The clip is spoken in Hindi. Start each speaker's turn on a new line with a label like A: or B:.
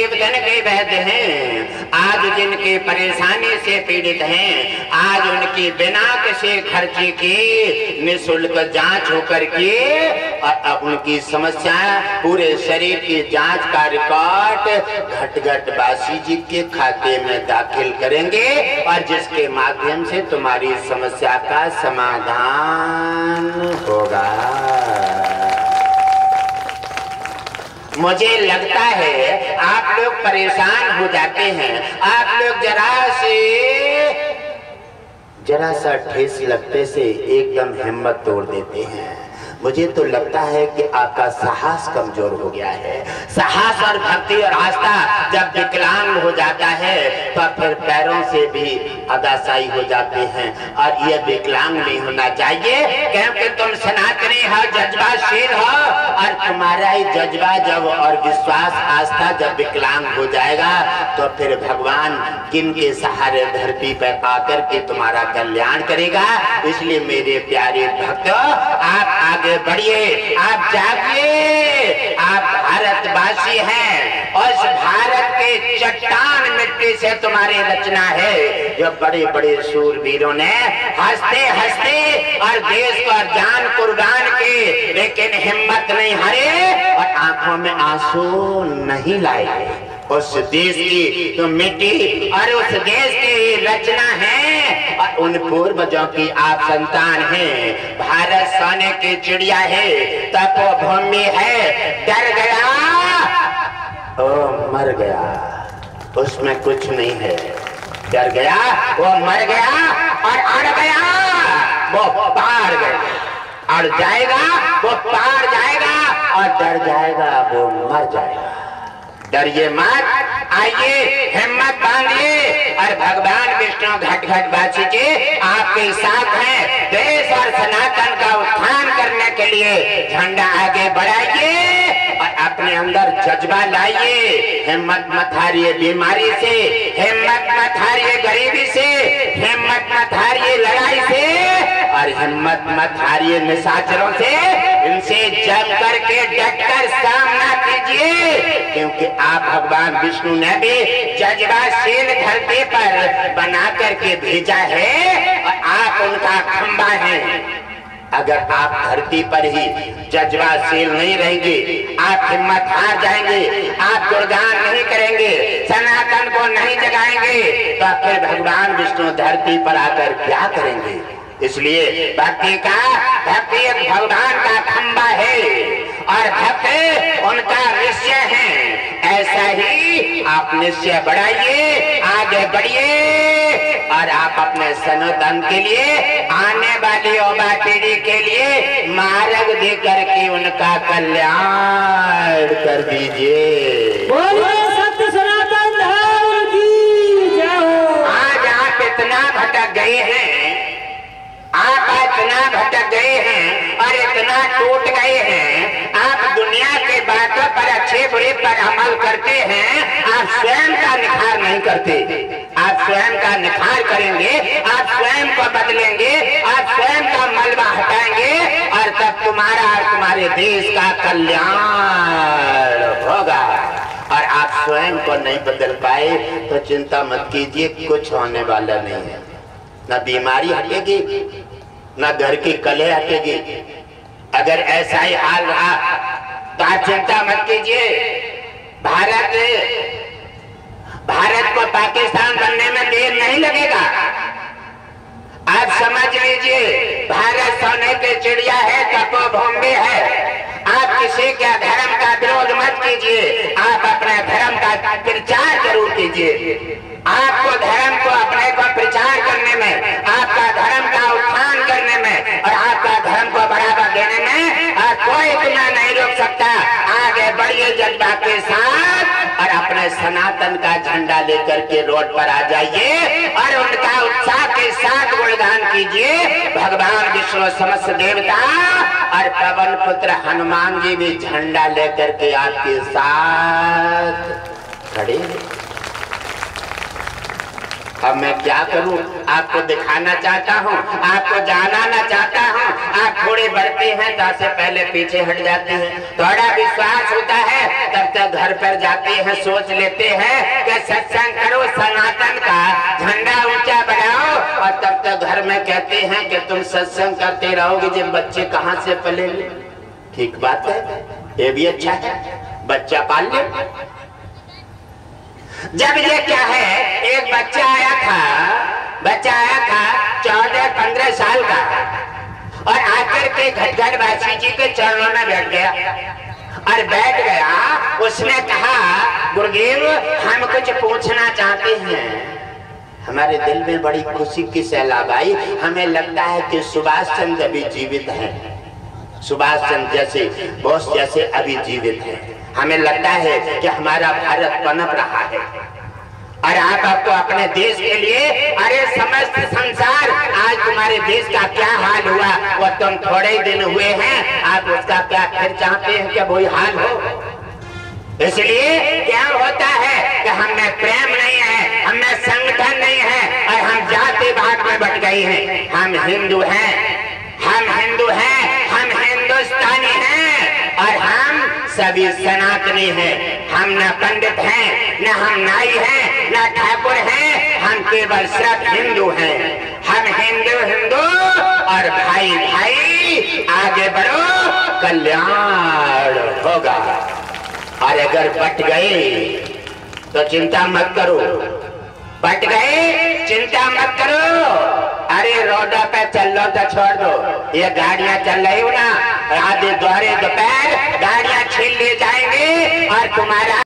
A: जीवधन के वैद्य हैं, आज जिनके परेशानी से पीड़ित हैं, आज उनकी बिना किसी खर्चे की निःशुल्क जांच होकर के और अब उनकी समस्या पूरे शरीर की जांच का रिकॉर्ड घट बासी जी के खाते में दाखिल करेंगे और जिसके माध्यम से तुम्हारी समस्या का समाधान होगा। मुझे लगता है आप लोग परेशान हो जाते हैं, आप लोग जरा सा ठेस लगते से एकदम हिम्मत तोड़ देते हैं। मुझे तो लगता है कि आपका साहस कमजोर हो गया है। साहस और भक्ति और आस्था जब विकलांग हो जाता है तो फिर पैरों से भी अदासाई हो जाते हैं और यह विकलांग नहीं होना चाहिए, क्योंकि तुम सनातनी हो, जज्बाशील हो और तुम्हारा ही जज्बा जब और विश्वास आस्था जब विकलांग हो जाएगा तो फिर भगवान किनके सहारे धरती पर आकर के तुम्हारा कल्याण करेगा। इसलिए मेरे प्यारे भक्तों, आप आगे बढ़िए, आप जागिए। आप भारतवासी हैं और इस भारत के चट्टान मिट्टी से तुम्हारी रचना है, जो बड़े बड़े शूरवीरों ने हंसते हंसते और देश को जान कुर्बान की, लेकिन हिम्मत नहीं हारे और आंखों में आंसू नहीं लाए। उस देश की तो मिट्टी और उस देश की रचना है और उन पूर्वजों की आप संतान हैं। भारत सोने की चिड़िया है, तपोभूमि है, डर गया ओ मर गया, उसमें कुछ नहीं है। डर गया वो मर गया और अड़ गया वो पार गया, अड़ जाएगा वो पार जाएगा और डर जाएगा वो मर जाएगा। डरिए मत, आइए हिम्मत बांधिए और भगवान विष्णु घट बासी जी आपके साथ हैं। देश और सनातन का उत्थान करने के लिए झंडा आगे बढ़ाइए और अपने अंदर जज्बा लाइए। हिम्मत मत हारिए बीमारी से, हिम्मत मत हारिए गरीबी से, हिम्मत मत हारिए लड़ाई से और हिम्मत मत हारिए निशाचरों से। इनसे जम करके डटकर सामना कीजिए, क्योंकि आप भगवान विष्णु ने भी जज्बाशील धरती पर बना करके भेजा है और आप उनका खंबा हैं। अगर आप धरती पर ही जज्बाशील नहीं रहेंगे, आप हिम्मत हार जाएंगे, आप गुणगान नहीं करेंगे, सनातन को नहीं जगाएंगे, तो फिर भगवान विष्णु धरती पर आकर क्या करेंगे। इसलिए भक्ति एक भगवान का खंबा है और भक्त उनका निश्चय है। ऐसा ही आप निश्चय बढ़ाइए, आगे बढ़िए और आप अपने सनातन के लिए, आने वाली युवा पीढ़ी के लिए मार्ग दे करके उनका कल्याण कर दीजिए।
B: सत्य सनातन धर्म की जय।
A: आज आप इतना भटक गए हैं, आप इतना भटक गए हैं और इतना टूट गए हैं, आप दुनिया के बातों पर अच्छे बुरे पर अमल करते हैं, आप स्वयं का निखार नहीं करते। आप स्वयं का निखार करेंगे, आप स्वयं को बदलेंगे, आप स्वयं का मलबा हटाएंगे और तब तुम्हारा और तुम्हारे देश का कल्याण होगा। और आप स्वयं को नहीं बदल पाए तो चिंता मत कीजिए, कुछ होने वाला नहीं है। न बीमारी हटेगी, न घर की कलह हटेगी। अगर ऐसा ही हाल रहा तो आप चिंता मत कीजिए। भारत को पाकिस्तान बनने में देर नहीं लगेगा। आप समझ लीजिए, भारत सोने की चिड़िया है, तपोभूमि है। आप किसी के धर्म का विरोध मत कीजिए, आप अपने धर्म का प्रचार जरूर कीजिए। आपको धर्म को अपने को प्रचार करने में, आपका धर्म का उत्थान करने में और आपका धर्म को बढ़ावा देने में कोई गुना नहीं रोक सकता। आगे बढ़िए जज्बा के साथ और अपने सनातन का झंडा लेकर के रोड पर आ जाइए और उनका उत्साह के साथ गुणगान कीजिए। भगवान विष्णु समस्त देवता और पवन पुत्र हनुमान जी भी झंडा लेकर के आपके साथ खड़े। अब मैं क्या करूं, आपको दिखाना चाहता हूं, आपको जानाना चाहता हूं, आप थोड़े बढ़ते बढ़ते हैं तो से पहले पीछे हट जाते हैं। थोड़ा विश्वास होता है तब तक घर पर जाते हैं, सोच लेते हैं कि सत्संग करो, सनातन का झंडा ऊंचा बढ़ाओ, और तब तक घर में कहते हैं कि तुम सत्संग करते रहोगे, जब बच्चे कहाँ से पलेंगे। ठीक बात है, ये भी अच्छा है, बच्चा पाल ले। जब ये क्या है, एक बच्चा आया था 14-15 साल का, और आकर के घटघट वासी जी के चरणों में बैठ गया, और बैठ गया। उसने कहा, गुरुदेव हम कुछ पूछना चाहते हैं। हमारे दिल में बड़ी खुशी की सैलाब आई। हमें लगता है कि सुभाष चंद्र अभी जीवित हैं, सुभाष चंद्र जैसे, बोस जैसे अभी जीवित हैं। हमें लगता है कि हमारा भारत पनप रहा है, और आप आपको अपने देश के लिए, अरे समस्त संसार आज तुम्हारे देश का क्या हाल हुआ, वो तुम थोड़े ही दिन हुए हैं, आप उसका क्या फिर चाहते हैं कि वही हाल हो। इसलिए क्या होता है कि हमें प्रेम नहीं है, हमें संगठन नहीं है, और हम जाति भाग में बट गए हैं। हम हिंदू हैं, हम हिंदू हैं, हम हिंदुस्तानी हैं, और हम सभी सनातनी हैं। हम न पंडित हैं, न हम नाई हैं, न ठाकुर हैं, हम केवल सिर्फ हिंदू हैं। हम हिंदू और भाई भाई आगे बढ़ो, कल्याण होगा। और अगर बट गए तो चिंता मत करो, बट गए चिंता मत करो। अरे रोड पे चल लो तो छोड़ दो, ये गाड़ियां चल रही हो ना, आधे दोपहर गाड़ियां छीन ले जाएंगे और तुम्हारा